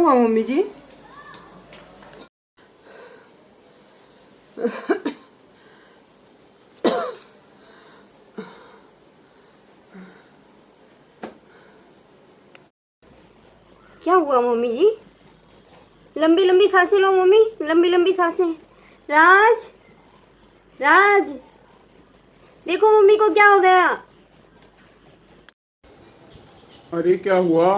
हुआ मम्मी जी? क्या हुआ मम्मी जी? लंबी लंबी सांसें लो मम्मी, लंबी लंबी सांसें। राज, राज, देखो मम्मी को क्या हो गया। अरे क्या हुआ?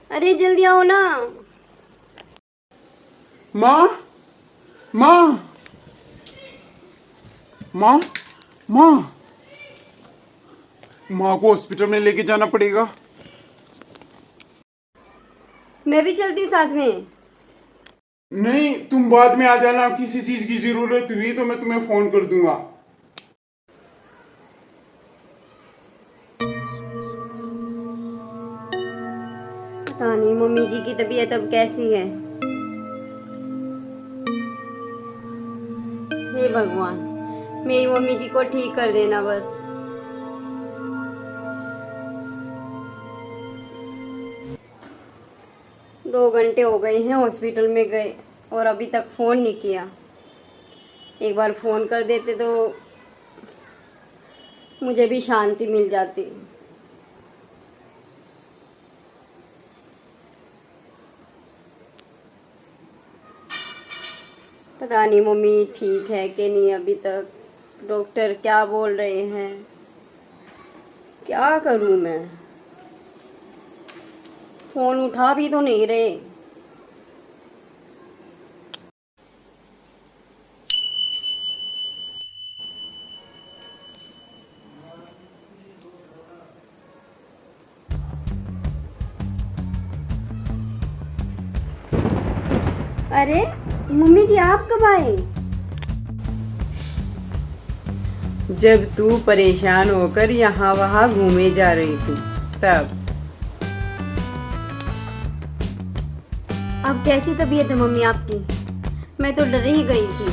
अरे जल्दी आओ ना। माँ, माँ, माँ, माँ, माँ को हॉस्पिटल में लेके जाना पड़ेगा। मैं भी चलती हूँ साथ में। नहीं, तुम बाद में आ जाना। किसी चीज की जरूरत हुई तो मैं तुम्हें फोन कर दूंगा। पता नहीं मम्मी जी की तबीयत अब कैसी है। हे भगवान, मेरी मम्मी जी को ठीक कर देना बस। दो घंटे हो गए हैं हॉस्पिटल में गए और अभी तक फ़ोन नहीं किया। एक बार फ़ोन कर देते तो मुझे भी शांति मिल जाती। पता नहीं मम्मी ठीक है कि नहीं अभी तक। डॉक्टर क्या बोल रहे हैं, क्या करूं मैं। फ़ोन उठा भी तो नहीं रहे। अरे मम्मी जी आप कब आए? जब तू परेशान होकर यहाँ वहाँ घूमे जा रही थी तब। अब कैसी तबीयत है मम्मी आपकी? मैं तो डर ही गई थी।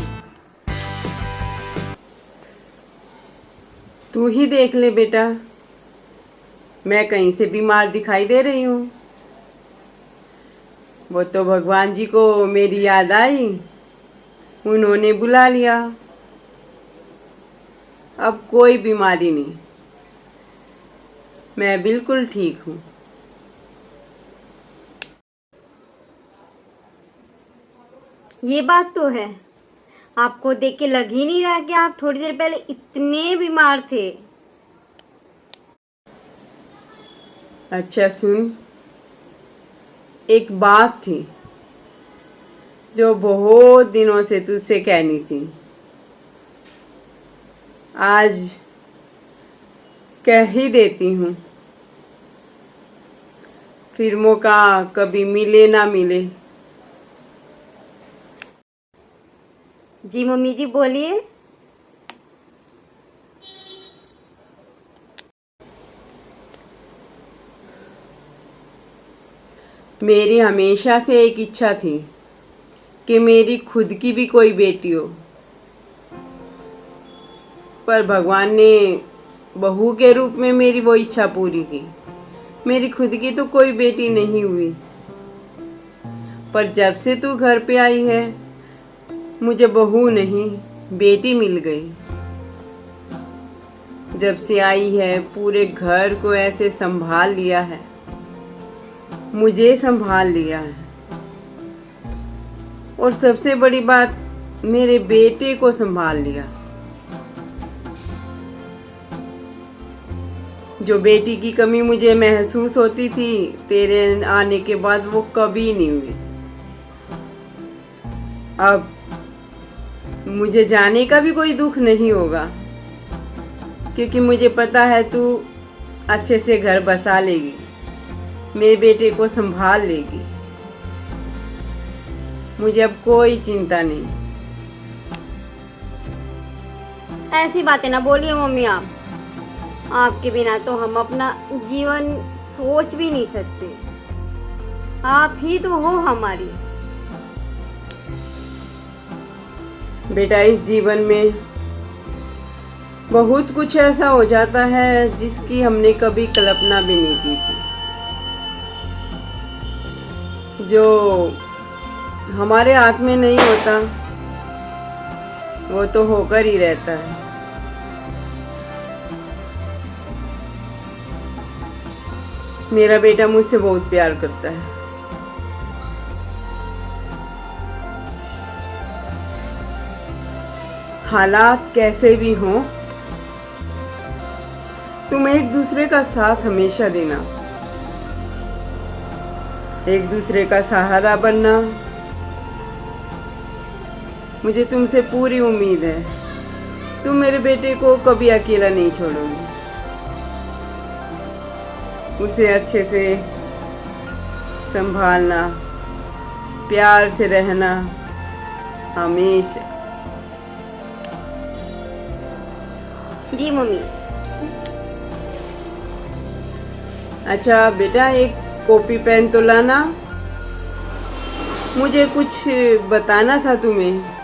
तू ही देख ले बेटा, मैं कहीं से बीमार दिखाई दे रही हूँ? वो तो भगवान जी को मेरी याद आई, उन्होंने बुला लिया। अब कोई बीमारी नहीं, मैं बिल्कुल ठीक हूँ। ये बात तो है, आपको देख के लग ही नहीं रहा कि आप थोड़ी देर पहले इतने बीमार थे। अच्छा सुन, एक बात थी जो बहुत दिनों से तुझसे कहनी थी, आज कह ही देती हूँ। फिर मौका कभी मिले ना मिले। जी मम्मी जी बोलिए। मेरी हमेशा से एक इच्छा थी कि मेरी खुद की भी कोई बेटी हो, पर भगवान ने बहू के रूप में मेरी वो इच्छा पूरी की। मेरी खुद की तो कोई बेटी नहीं हुई, पर जब से तू घर पे आई है मुझे बहू नहीं बेटी मिल गई। जब से आई है पूरे घर को ऐसे संभाल लिया है, मुझे संभाल लिया है, और सबसे बड़ी बात मेरे बेटे को संभाल लिया। जो बेटी की कमी मुझे महसूस होती थी तेरे आने के बाद वो कभी नहीं हुई। अब मुझे जाने का भी कोई दुख नहीं होगा, क्योंकि मुझे पता है तू अच्छे से घर बसा लेगी, मेरे बेटे को संभाल लेगी। मुझे अब कोई चिंता नहीं। ऐसी बातें ना बोलिए मम्मी आप। आपके बिना तो हम अपना जीवन सोच भी नहीं सकते। आप ही तो हो हमारी। बेटा इस जीवन में बहुत कुछ ऐसा हो जाता है जिसकी हमने कभी कल्पना भी नहीं की थी। जो हमारे हाथ में नहीं होता वो तो होकर ही रहता है। मेरा बेटा मुझसे बहुत प्यार करता है। हालात कैसे भी हों, तुम एक दूसरे का साथ हमेशा देना, एक दूसरे का सहारा बनना। मुझे तुमसे पूरी उम्मीद है, तुम मेरे बेटे को कभी अकेला नहीं छोड़ोगी। उसे अच्छे से संभालना, प्यार से रहना हमेशा। जी मम्मी। अच्छा बेटा, एक कॉपी पेन तो लाना, मुझे कुछ बताना था तुम्हें।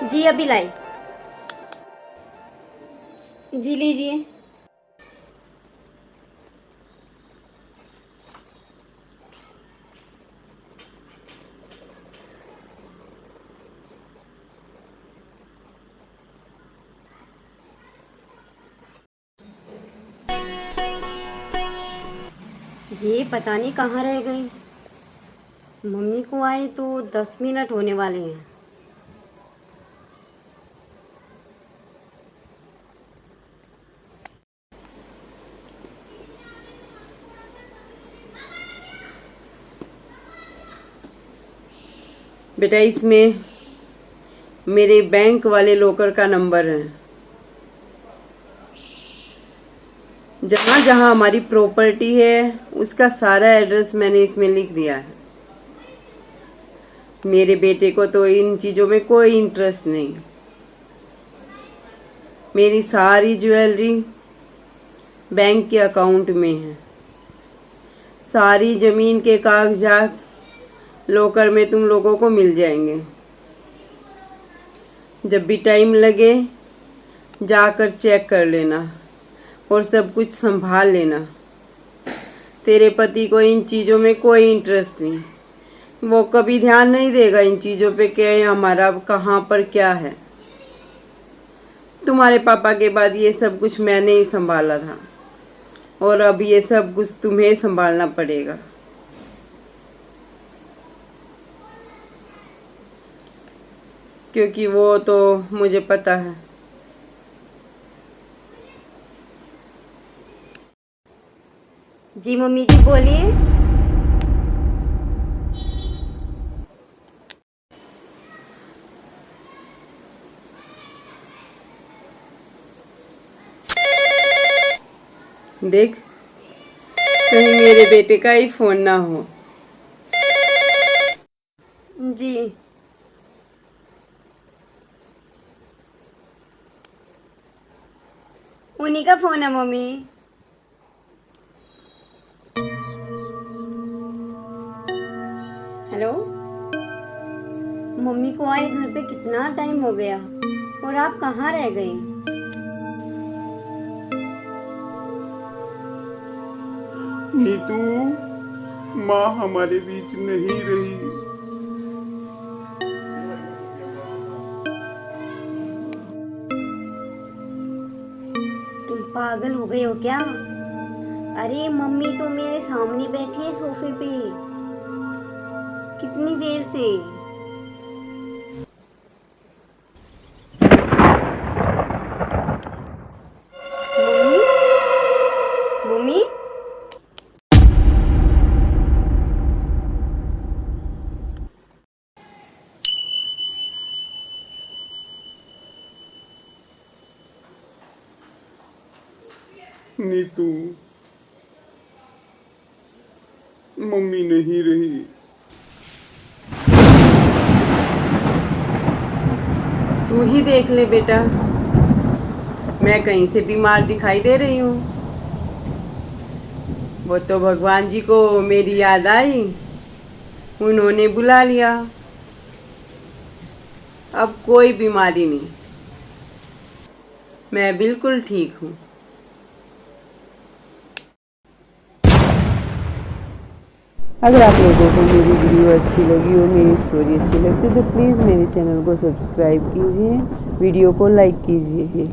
जी अभी लाई। जी लीजिए। ये पता नहीं कहाँ रह गई। मम्मी को आए तो 10 मिनट होने वाले हैं। बेटा, इसमें मेरे बैंक वाले लॉकर का नंबर है। जहाँ जहाँ हमारी प्रॉपर्टी है उसका सारा एड्रेस मैंने इसमें लिख दिया है। मेरे बेटे को तो इन चीज़ों में कोई इंटरेस्ट नहीं। मेरी सारी ज्वेलरी बैंक के अकाउंट में है। सारी ज़मीन के कागजात लॉकर में तुम लोगों को मिल जाएंगे। जब भी टाइम लगे जाकर चेक कर लेना और सब कुछ संभाल लेना। तेरे पति को इन चीज़ों में कोई इंटरेस्ट नहीं, वो कभी ध्यान नहीं देगा इन चीज़ों पे कि हमारा कहाँ पर क्या है। तुम्हारे पापा के बाद ये सब कुछ मैंने ही संभाला था और अब ये सब कुछ तुम्हें संभालना पड़ेगा। क्योंकि वो तो मुझे पता है। जी मम्मी जी बोलिए। देख, कहीं मेरे बेटे का ही फोन ना हो। जी उन्हीं का फोन है मम्मी। हेलो मम्मी को आए घर पे कितना टाइम हो गया और आप कहाँ रह गए? नीतू, माँ हमारे बीच नहीं रही। तुम पागल हो गए हो क्या? अरे मम्मी तो मेरे सामने बैठी है सोफे पे कितनी देर से। मम्मी मम्मी नीतू, मम्मी नहीं रही। तू ही देख ले बेटा, मैं कहीं से बीमार दिखाई दे रही हूँ? वो तो भगवान जी को मेरी याद आई, उन्होंने बुला लिया। अब कोई बीमारी नहीं, मैं बिल्कुल ठीक हूँ। अगर आप लोगों को मेरी वीडियो अच्छी लगी हो, मेरी स्टोरी अच्छी लगती है तो प्लीज़ मेरे चैनल को सब्सक्राइब कीजिए, वीडियो को लाइक कीजिए।